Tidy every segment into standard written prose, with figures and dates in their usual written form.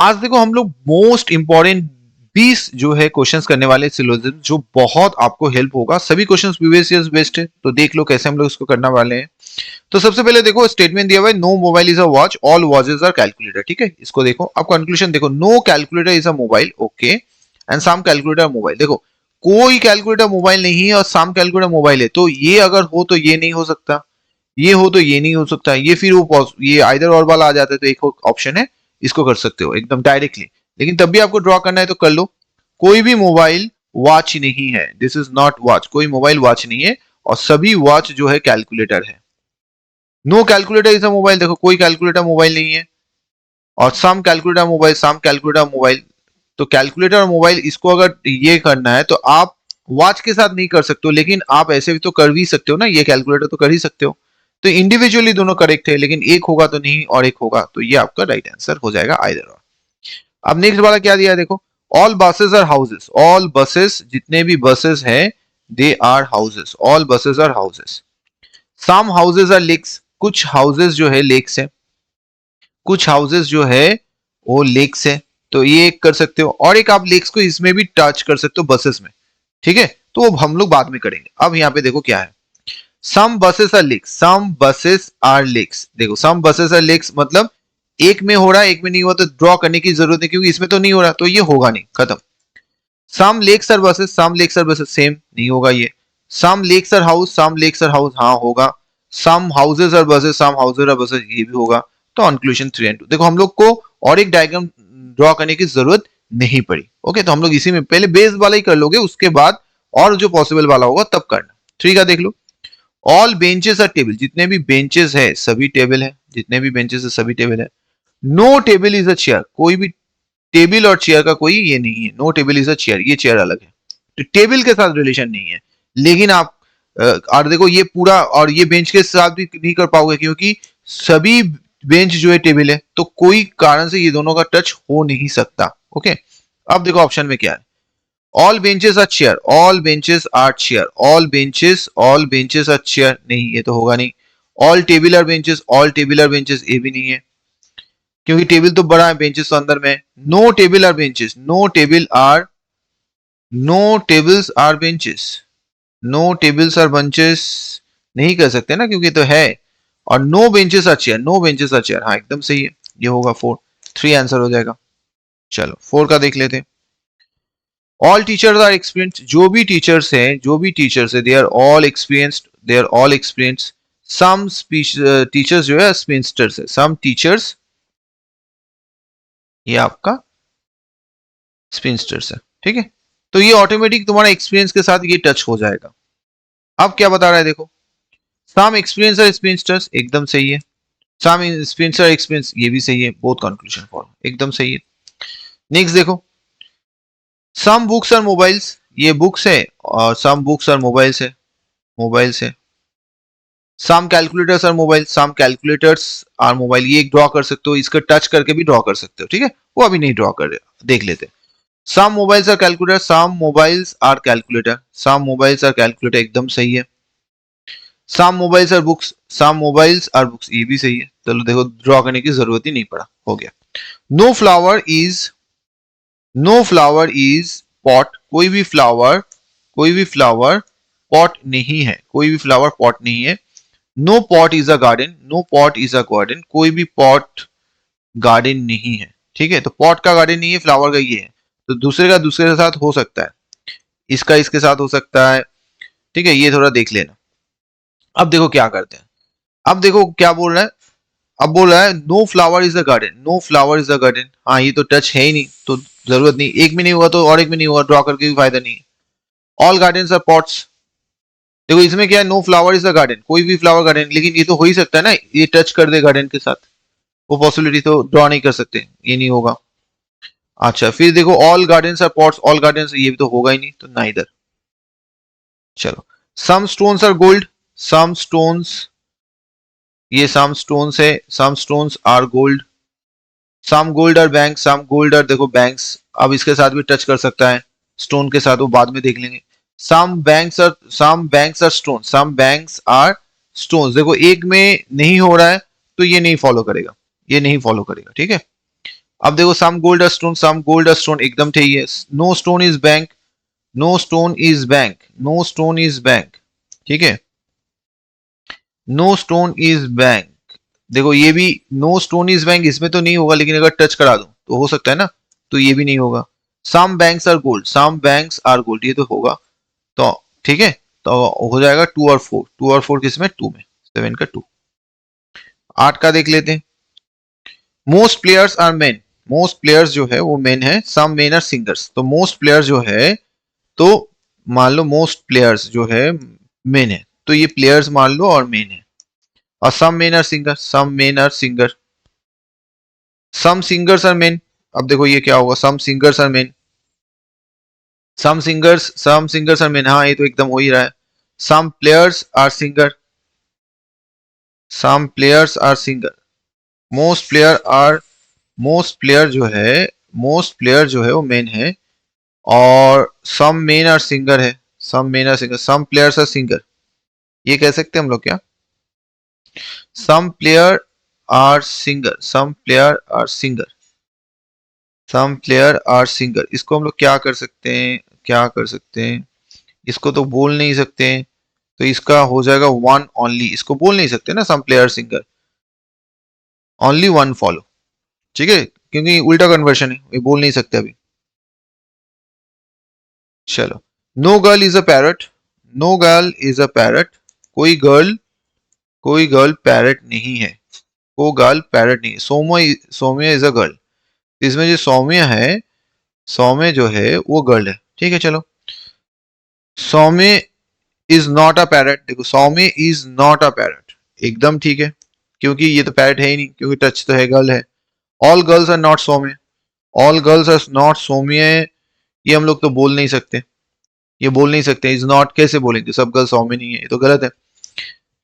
आज देखो हम लोग मोस्ट इंपॉर्टेंट 20 जो है क्वेश्चंस करने वाले सिलोजिज्म, जो बहुत आपको हेल्प होगा। सभी क्वेश्चंस प्रीवियस ईयर्स बेस्ड है, तो देख लो कैसे हम लोग इसको करने वाले हैं। तो सबसे पहले देखो स्टेटमेंट दिया हुआ है, no mobile is a watch, all watches are calculator. ठीक है, इसको देखो। अब कंक्लूजन देखो, no calculator is a mobile, okay, and some calculator mobile. देखो कोई कैलकुलेटर मोबाइल नहीं है और सम कैलकुलेटर मोबाइल है, तो ये अगर हो तो ये नहीं हो सकता, ये हो तो ये नहीं हो सकता, ये फिर वो ये आइदर और वाला आ जाता है। तो एक ऑप्शन है, इसको कर सकते हो एकदम डायरेक्टली, लेकिन तब भी आपको ड्रॉ करना है तो कर लो। कोई भी मोबाइल वॉच नहीं है, दिस इज नॉट वॉच, कोई मोबाइल वॉच नहीं है, और सभी वॉच जो है कैलकुलेटर है। No calculator is a mobile, देखो कोई कैलकुलेटर मोबाइल नहीं है, और some calculator mobile, some calculator mobile. तो कैलकुलेटर और मोबाइल, इसको अगर ये करना है तो आप वॉच के साथ नहीं कर सकते हो, लेकिन आप ऐसे भी तो कर भी सकते हो ना, ये कैलकुलेटर तो कर ही सकते हो। तो इंडिविजुअली दोनों करेक्ट है, लेकिन एक होगा तो नहीं और एक होगा, तो ये आपका राइट आंसर हो जाएगा आइदर और। अब नेक्स्ट वाला क्या दिया है देखो, all buses are houses, all buses, जितने भी बसेस हैं they are houses, all buses are houses. Some houses are lakes, कुछ हाउसेस जो है लेक्स है, कुछ हाउसेस जो है वो लेक्स है। तो ये एक कर सकते हो, और एक आप लेक्स को इसमें भी टच कर सकते हो बसेस में। ठीक है, तो वो हम लोग बाद में करेंगे। अब यहाँ पे देखो क्या है, some buses are lakes, some buses are lakes. देखो सम बसेस आर लेक्स मतलब एक में हो रहा है एक में नहीं हुआ, तो ड्रॉ करने की जरूरत नहीं, क्योंकि इसमें तो नहीं हो रहा, तो ये होगा नहीं, खत्म। Some lakes are buses, some lakes are buses, same नहीं होगा ये। Some lakes are house, some lakes are house, हाँ होगा। Some houses are buses, some houses are buses, ये भी होगा। तो कंक्लूजन 3 और 2। देखो हम लोग को और एक डायग्राम ड्रॉ करने की जरूरत नहीं पड़ी। ओके, तो हम लोग इसी में पहले बेस वाला ही कर लोगे, उसके बाद और जो पॉसिबल वाला होगा तब करना। 3 का देख लो, ऑल बेंचेस आर टेबल, जितने भी बेंचेस है सभी टेबल है, जितने भी बेंचेस है सभी टेबल है। No table is a chair, कोई भी टेबल और चेयर का कोई ये नहीं है, no table is a chair, ये चेयर अलग है, तो टेबल के साथ रिलेशन नहीं है। लेकिन आप और देखो ये पूरा और ये बेंच के साथ भी नहीं कर पाओगे, क्योंकि सभी बेंच जो है टेबल है, तो कोई कारण से ये दोनों का टच हो नहीं सकता। ओके, अब देखो ऑप्शन में क्या है, all benches are chair, all benches are chair, all benches are chair, नहीं ये तो होगा नहीं। All table are benches, all table are benches, ये भी नहीं है, क्योंकि टेबल तो बड़ा है, बेंचेस तो अंदर में। No table are benches, no table are, no tables are benches, no tables are benches नहीं कर सकते ना, क्योंकि तो है। और no benches are chair, no benches are chair, हाँ एकदम सही है, ये होगा 4, 3 आंसर हो जाएगा। चलो 4 का देख लेते हैं। ऑल टीचर्स आर एक्सपीरियंस्ड, जो भी टीचर्स हैं, जो भी टीचर्स है, they are all experienced, they are all experienced. Some teachers जो है स्पिंस्टर्स है, सम टीचर्स, ये आपका स्पिंस्टर्स है। ठीक है, तो ये ऑटोमेटिक तुम्हारा एक्सपीरियंस के साथ ये टच हो जाएगा। अब क्या बता रहा है देखो, सम एक्सपीरियंस आर स्पिंस्टर्स, एकदम सही है। सम स्पिंस्टर एक्सपीरियंस, ये भी सही है, बोथ कंक्लूजन फॉर एकदम सही है। नेक्स्ट देखो, सम बुक्स आर मोबाइल्स, ये बुक्स है, और सम बुक्स आर मोबाइल्स है, मोबाइल्स है। Some calculators are mobile, some calculators are mobile, ये एक ड्रॉ कर सकते हो, इसका टच करके भी ड्रॉ कर सकते हो। ठीक है, वो अभी नहीं ड्रॉ कर रहे, देख लेते हैं। Some mobiles are calculator, some mobiles are calculator, some mobiles are calculator, एकदम सही है। Some mobiles are books, some mobiles are books, ये भी सही है। चलो देखो ड्रॉ करने की जरूरत ही नहीं पड़ा, हो गया। No flower is, no flower is pot, कोई भी फ्लावर, कोई भी फ्लावर पॉट नहीं है, कोई भी फ्लावर पॉट नहीं है। No pot is a garden, no pot is a garden, कोई भी पॉट गार्डन नहीं है। ठीक है, तो पॉट का गार्डन नहीं है, फ्लावर का ये है, तो दूसरे का दूसरे के साथ हो सकता है, इसका इसके साथ हो सकता है। ठीक है, ये थोड़ा देख लेना। अब देखो क्या करते हैं, अब देखो क्या बोल रहा है, अब बोल रहा है no flower is a garden, no flower is a garden, हाँ ये तो टच है ही नहीं, तो जरूरत नहीं, एक में नहीं हुआ तो और एक में नहीं हुआ, ड्रॉ करके भी फायदा नहीं है। ऑल गार्डन आर पॉट्स, देखो इसमें क्या है, no flower is a garden, कोई भी फ्लावर गार्डन, लेकिन ये तो हो ही सकता है ना, ये टच कर दे गार्डन के साथ, वो पॉसिबिलिटी तो ड्रॉ नहीं कर सकते, ये नहीं होगा। अच्छा फिर देखो all gardens are pots, all gardens, ये भी तो होगा ही नहीं, तो ना इधर। चलो some stones are gold, some stones, ये सम स्टोन्स है, some stones are gold. Some gold are bank, some gold are, देखो बैंक्स, अब इसके साथ भी टच कर सकता है, स्टोन के साथ, वो बाद में देख लेंगे। Some banks are, some banks are stone, some banks are stones, देखो एक में नहीं हो रहा है तो ये नहीं फॉलो करेगा, ये नहीं फॉलो करेगा। ठीक है, अब देखो some gold stone, some gold stone एकदम ठीक है। No stone is bank, no stone is bank, no stone is bank, ठीक है। नो स्टोन इज बैंक, देखो ये भी नो स्टोन इज बैंक, इसमें तो नहीं होगा, लेकिन अगर टच करा दो तो हो सकता है ना, तो ये भी नहीं होगा। Some banks are gold, some banks are gold, ये तो होगा, तो ठीक है। तो हो जाएगा 2 और 4, 2 और 4 किसमें, 2 में, 7 का 2। 8 का देख लेते हैं। Most players are men, most players जो है वो मेन है। सम मेन आर सिंगर्स, तो मोस्ट प्लेयर्स जो है, तो मान लो मोस्ट प्लेयर्स जो है मेन है, तो ये प्लेयर्स मान लो और मेन है। और some men are singer, some men are singer, some singers are men. अब देखो ये क्या होगा, some singers are men, some singers are men, हाँ ये तो एकदम हो ही रहा है। Some players are singer, some players are singer. Most player are, most player जो है, मोस्ट प्लेयर जो है वो मेन है। और सम मेन आर सिंगर है, some men are singer, some players are singer, ये कह सकते हैं हम लोग क्या, some player are singer, some player are singer, some player are singer. इसको हम लोग क्या कर सकते हैं, क्या कर सकते हैं, इसको तो बोल नहीं सकते हैं, तो इसका हो जाएगा वन ओनली, इसको बोल नहीं सकते ना, some player singer, only one follow, ठीक है, क्योंकि उल्टा कन्वर्शन है, ये बोल नहीं सकते अभी। चलो, no girl is a parrot, no girl is a parrot, कोई गर्ल, कोई गर्ल पैरट नहीं है, वो गर्ल पैरट नहीं है। सौम्य, सौम्य इज अ गर्ल, इसमें जो सौम्य है, सौम्य जो है वो गर्ल है, ठीक है। चलो, सौम्य इज नॉट अ पैरट, देखो सौम्य इज नॉट अ पैरट, एकदम ठीक है, क्योंकि ये तो पैरट है ही नहीं, क्योंकि टच तो है, गर्ल है। ऑल गर्ल्स आर नॉट सौम्य, ऑल गर्ल्स आर नॉट सौम्य, ये हम लोग तो बोल नहीं सकते, ये बोल नहीं सकते, इज नॉट कैसे बोलेंगे, सब गर्ल्स सौम्य नहीं है, ये तो गलत है।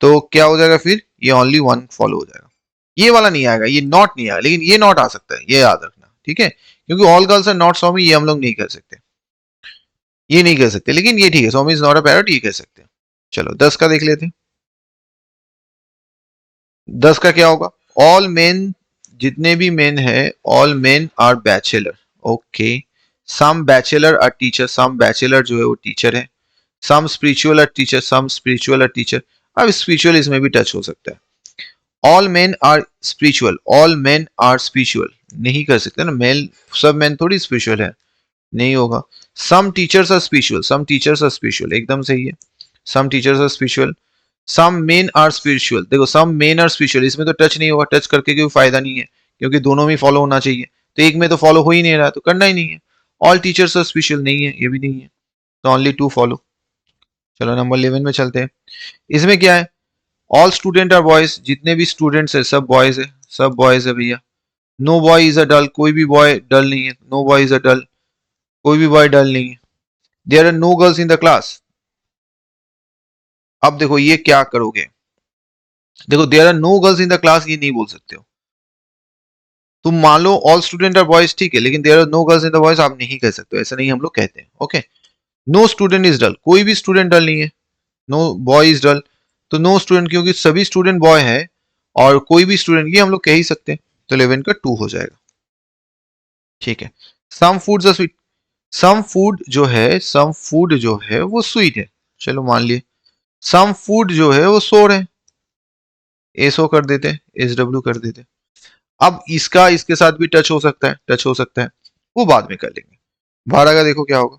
तो क्या हो जाएगा फिर, ये ओनली वन फॉलो हो जाएगा, ये वाला नहीं आएगा, ये नॉट नहीं आएगा, लेकिन ये नॉट आ सकता है, ये याद रखना, ठीक है, क्योंकि ऑल गर्ल्स आर नॉट सौम्य ये हम लोग नहीं कर सकते, ये नहीं कर सकते, लेकिन ये ठीक है, सौम्य इज नॉट अ पैरट ये कह सकते हैं। चलो 10 का देख लेते हैं। 10 का क्या होगा, ऑल मेन, जितने भी मेन है, all men are bachelor, okay. Some bachelor are teacher, some bachelor जो है वो टीचर है। Some spiritual are teacher, some spiritual are teacher, अब स्पिरिचुअल इसमें भी टच हो सकता है। All men are spiritual, all men are spiritual नहीं कर सकते ना, मेल सब मेन थोड़ी स्पिरिचुअल है, नहीं होगा। Some teachers are spiritual, some teachers are spiritual एकदम सही है, some teachers are spiritual. Some men are spiritual, देखो सम मेन आर स्पिरिचुअल, इसमें तो टच नहीं होगा, टच करके कोई फायदा नहीं है, क्योंकि दोनों में फॉलो होना चाहिए, तो एक में तो फॉलो हो ही नहीं रहा, तो करना ही नहीं है। ऑल टीचर्स आर स्पिरिचुअल नहीं है, ये भी नहीं है, तो ओनली 2 फॉलो। चलो नंबर 11 में चलते हैं। इसमें क्या है, ऑल स्टूडेंट आर बॉयज, जितने भी स्टूडेंट्स है सब बॉयज है, सब बॉयज है भैया। No boy is a dull, कोई भी बॉय डल नहीं है, no boy is a dull, कोई भी बॉय डल नहीं है। There are no girls in the class, अब देखो ये क्या करोगे, देखो there are no girls in the class ये नहीं बोल सकते हो, तुम मान लो ऑल स्टूडेंट आर बॉयज ठीक है, लेकिन there are no girls in the boys आप नहीं कह सकते, ऐसा नहीं हम लोग कहते हैं, okay. No student is dull, कोई भी स्टूडेंट डल नहीं है, नो बॉय इज डल, तो नो स्टूडेंट, क्योंकि सभी स्टूडेंट बॉय है और कोई भी स्टूडेंट, ये हम लोग कह ही सकते हैं, तो 11 का 2 हो जाएगा, ठीक है। Some foods are sweet, some food जो है, सम फूड जो है वो स्वीट है, चलो मान लिए। सम फूड जो है वो सोर है, एसओ कर देते, एस डब्ल्यू कर देते। अब इसका इसके साथ भी टच हो सकता है, टच हो सकता है, वो बाद में कर लेंगे। 12 का देखो क्या होगा,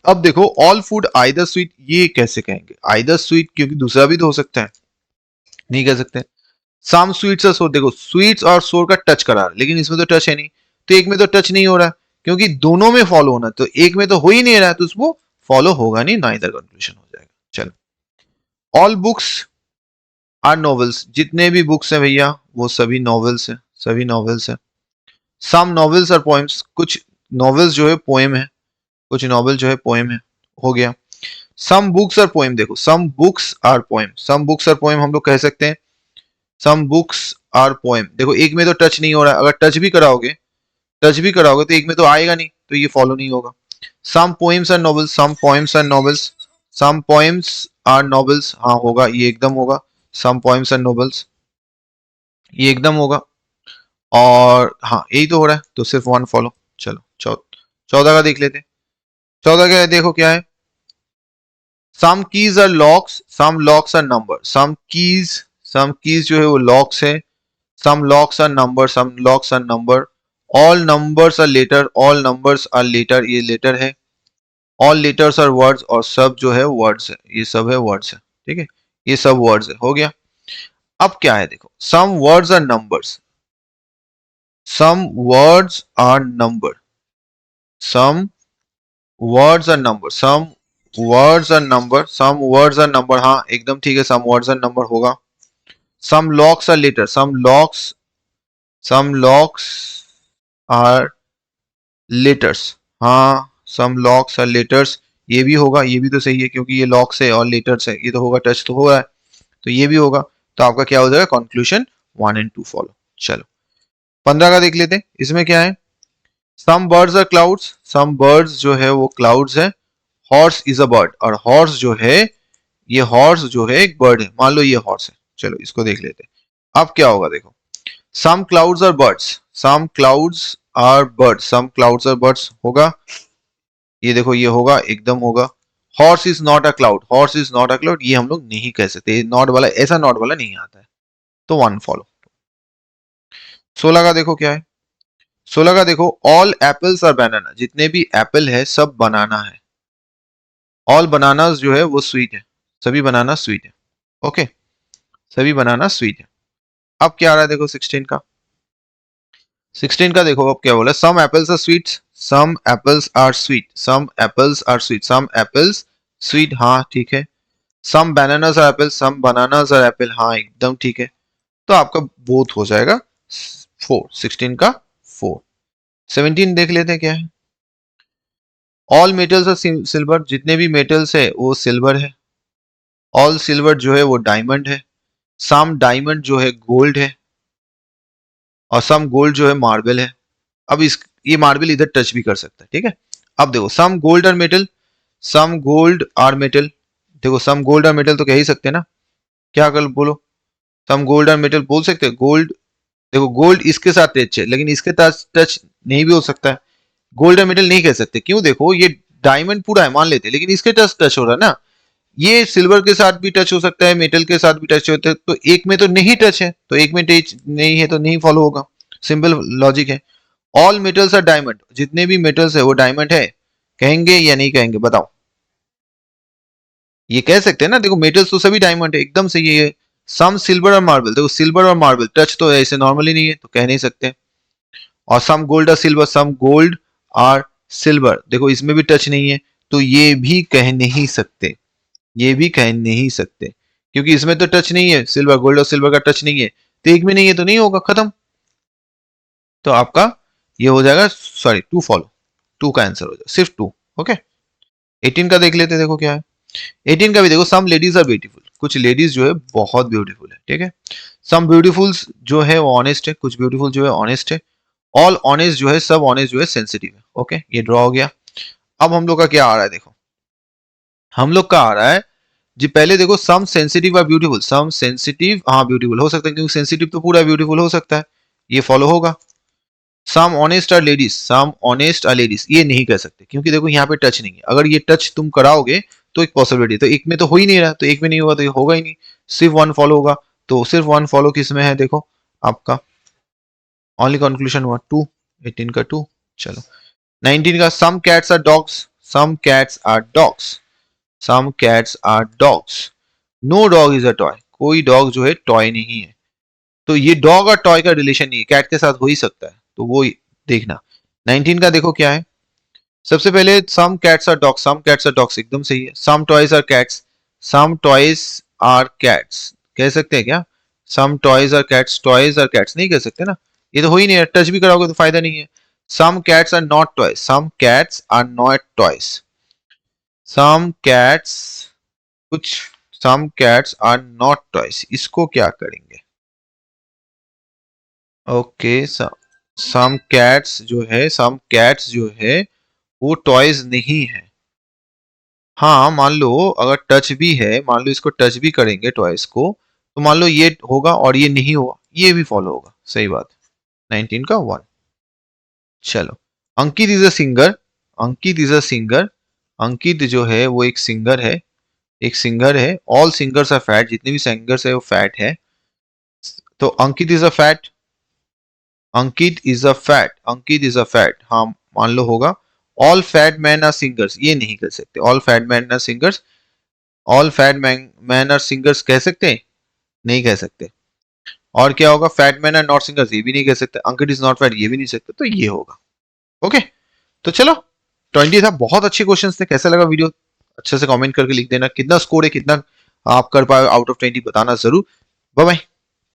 अब देखो ऑल फूड आइदर स्वीट, ये कैसे कहेंगे आइदर स्वीट, क्योंकि दूसरा भी तो हो सकता है, नहीं कह सकते। सम स्वीट्स और सोर, देखो स्वीट्स और सोर का टच करा रहा है, लेकिन इसमें तो टच है नहीं, तो एक में तो टच नहीं हो रहा है, क्योंकि दोनों में फॉलो होना, तो एक में तो हो ही नहीं रहा है, तो उसको फॉलो होगा नहीं, ना इधर कंक्लूजन हो जाएगा। चलो, ऑल बुक्स आर नॉवेल्स, जितने भी बुक्स हैं भैया वो सभी नॉवेल्स हैं, सभी नॉवेल्स हैं। सम नॉवेल्स आर पोएम्स, कुछ नॉवेल्स जो है पोएम है, कुछ नॉवेल जो है पोएम है, हो गया। सम बुक्स आर पोएम, देखो some books are poem, some books are poem हम लोग कह सकते हैं, सम बुक्स आर पोएम, देखो एक में तो टच नहीं हो रहा है, अगर टच भी कराओगे, टच भी कराओगे तो एक में तो आएगा नहीं, तो ये फॉलो नहीं होगा। Some poems are novels, some poems are novels, some poems are novels, हाँ होगा, ये एकदम होगा, सम पोएम्स आर नॉवेल्स, ये एकदम होगा। और हाँ यही तो हो रहा है, तो सिर्फ वन फॉलो। चलो 14 का देख लेते हैं। 14 का देखो क्या है, some keys are locks, some locks are number. Some keys जो है वो लॉक्स है, some locks are number, some locks are number. All numbers are letter, all numbers are letter, ये लेटर है। ऑल लेटर्स आर वर्ड्स, और सब जो है वर्ड्स है, ये सब है वर्ड्स है, ठीक है, ये सब वर्ड्स है, हो गया। अब क्या है देखो, some words are numbers, some words are number, some words are number, some words are number, some words are number, हाँ एकदम ठीक है, सम वर्ड्स आर नंबर होगा। Some locks are letter, some locks are letters, हाँ some locks are letters, ये भी होगा, ये भी तो सही है क्योंकि ये लॉक्स है और लेटर्स है, ये तो होगा, टच तो हो रहा है, तो ये भी होगा। तो आपका क्या हो जाएगा, कंक्लूजन 1 एंड 2 फॉलो। चलो 15 का देख लेते हैं, इसमें क्या है, some birds are clouds, some birds जो है वो क्लाउड्स है। हॉर्स इज अ बर्ड, और हॉर्स जो है, ये हॉर्स जो है एक बर्ड है, मान लो ये हॉर्स है। चलो इसको देख लेते हैं, अब क्या होगा देखो, some clouds are birds, some clouds are birds, some clouds are birds होगा, ये देखो ये होगा, एकदम होगा। Horse is not a cloud, horse is not a cloud, ये हम लोग नहीं कह सकते, नॉट वाला, ऐसा नॉट वाला नहीं आता है, तो 1 फॉलो। 16 का देखो क्या है, 16 का देखो, ऑल एप्पल्स आर बनाना, जितने भी एप्पल है सब बनाना है। ऑल बनानास जो है वो स्वीट है, सभी बनाना स्वीट है, ओके, सभी बनाना स्वीट है। अब क्या आ रहा है देखो 16 का, 16 का देखो अब क्या बोला, some apples are sweet, some apples are sweet, some apples are sweet, some apples sweet, हाँ ठीक है। Some bananas are apple, some bananas are apple, हाँ एकदम ठीक है। तो आपका बोथ हो जाएगा 4, 16 का 4। 17 देख लेते हैं क्या है, ऑल मेटल्स आर सिल्वर, जितने भी मेटल्स है वो सिल्वर है। ऑल सिल्वर जो है वो डायमंड है। सम डायमंड जो है गोल्ड है, और सम गोल्ड जो है मार्बल है। अब इस, ये मार्बल इधर टच भी कर सकता है, ठीक है। अब देखो some gold are metal, some gold are metal, देखो सम गोल्ड आर मेटल तो कह ही सकते हैं ना, क्या कल बोलो, सम गोल्ड आर मेटल बोल सकते हैं, गोल्ड, देखो गोल्ड इसके साथ टच है, लेकिन इसके साथ टच नहीं भी हो सकता है, गोल्ड आर मेटल नहीं कह सकते, क्यों, देखो ये डायमंड पूरा है मान लेते हैं, लेकिन इसके टच टच हो रहा है ना, ये सिल्वर के साथ भी टच हो सकता है, मेटल के साथ भी टच होता है, तो एक में तो नहीं टच है, तो एक में टच नहीं है तो नहीं फॉलो होगा, सिंपल लॉजिक है। ऑल मेटल्स आर डायमंड, जितने भी मेटल्स है वो डायमंड है, कहेंगे या नहीं कहेंगे बताओ, ये कह सकते हैं ना, देखो मेटल्स तो सभी डायमंड है, एकदम सही है। सम सिल्वर और मार्बल, देखो सिल्वर और मार्बल टच तो ऐसे नॉर्मली नहीं है, तो कह नहीं सकते। और सम गोल्ड और सिल्वर, सम गोल्ड और सिल्वर, देखो इसमें भी टच नहीं है, तो ये भी कह नहीं सकते, ये भी कह नहीं सकते, क्योंकि इसमें तो टच नहीं है, सिल्वर गोल्ड और सिल्वर का टच नहीं है, तो एक में नहीं है तो नहीं होगा, खत्म। तो आपका ये हो जाएगा, सॉरी 2 फॉलो, 2 का आंसर हो जाएगा, सिर्फ 2, ओके। 18 का देख लेते हैं, देखो क्या है, 18 का भी देखो, सम लेडीज आर ब्यूटीफुल, कुछ लेडीज जो है बहुत ब्यूटीफुल है, ठीक है। सम ब्यूटीफुल्स जो है वो ऑनेस्ट है, कुछ ब्यूटीफुल जो है ऑनेस्ट है। ऑल ऑनेस्ट जो है, सब ऑनेस्ट जो है सेंसिटिव है, ओके, ये ड्रॉ हो गया। अब हम लोग का क्या आ रहा है देखो, हम लोग का आ रहा है जी, पहले देखो some sensitive are beautiful, some sensitive हाँ ब्यूटीफुल हो सकता है, क्योंकि सेंसिटिव तो पूरा ब्यूटीफुल हो सकता है, ये फॉलो होगा। Some honest are ladies, some honest are ladies, ये नहीं कह सकते, क्योंकि देखो यहाँ पे टच नहीं है, अगर ये टच तुम कराओगे तो एक पॉसिबिलिटी, तो एक में तो हो ही नहीं रहा, तो एक में नहीं होगा तो ये होगा ही नहीं, सिर्फ 1 फॉलो होगा। तो सिर्फ 1 फॉलो किस में है देखो, आपका ओनली कंक्लूजन हुआ 2, 18 का 2। चलो 19 का, some cats are dogs, some cats are dogs, some cats are dogs. No dog is a toy, कोई डॉग जो है टॉय नहीं है, तो ये डॉग और टॉय का रिलेशन नहीं है, कैट के साथ हो ही सकता है, तो वो देखना। 19 का देखो क्या है, सबसे पहले some cats are dogs, some cats are dogs एकदम सही है। Some toys are cats, some toys are cats, कह सकते हैं क्या, some toys are cats, toys are cats नहीं कह सकते ना, ये तो हो ही नहीं है, टच भी कराओगे तो फायदा नहीं है। Some cats are not toys, some cats are not toys, some cats कुछ, some cats are not toys, इसको क्या करेंगे, ओके, सम कैट्स जो है, सम कैट्स जो है वो टॉयज नहीं है। हाँ मान लो अगर टच भी है, मान लो इसको टच भी करेंगे टॉयज को, तो मान लो ये होगा और ये नहीं होगा, ये भी फॉलो होगा, सही बात। 19 का 1। चलो, Ankit is a singer, Ankit is a singer, Ankit जो है वो एक सिंगर है, एक सिंगर है। ऑल सिंगर्स आर फैट, जितने भी सिंगर्स है वो फैट है। तो Ankit is a fat, Ankit is a fat, Ankit is a fat, हाँ मान लो होगा। All fat man are singers, ये नहीं कर सकते। All fat man are singers, all fat man are singers कह सकते हैं? नहीं कह सकते। और क्या होगा? Fat man are not singers, ये भी नहीं कह सकते। अंकित इज नॉट फैट, ये भी नहीं सकते। तो ये होगा। ओके, तो चलो 20 था। बहुत अच्छे क्वेश्चन थे। कैसा लगा वीडियो? अच्छे से कमेंट करके लिख देना कितना स्कोर है, कितना आप कर पाए आउट ऑफ 20, बताना जरूर। Bye bye.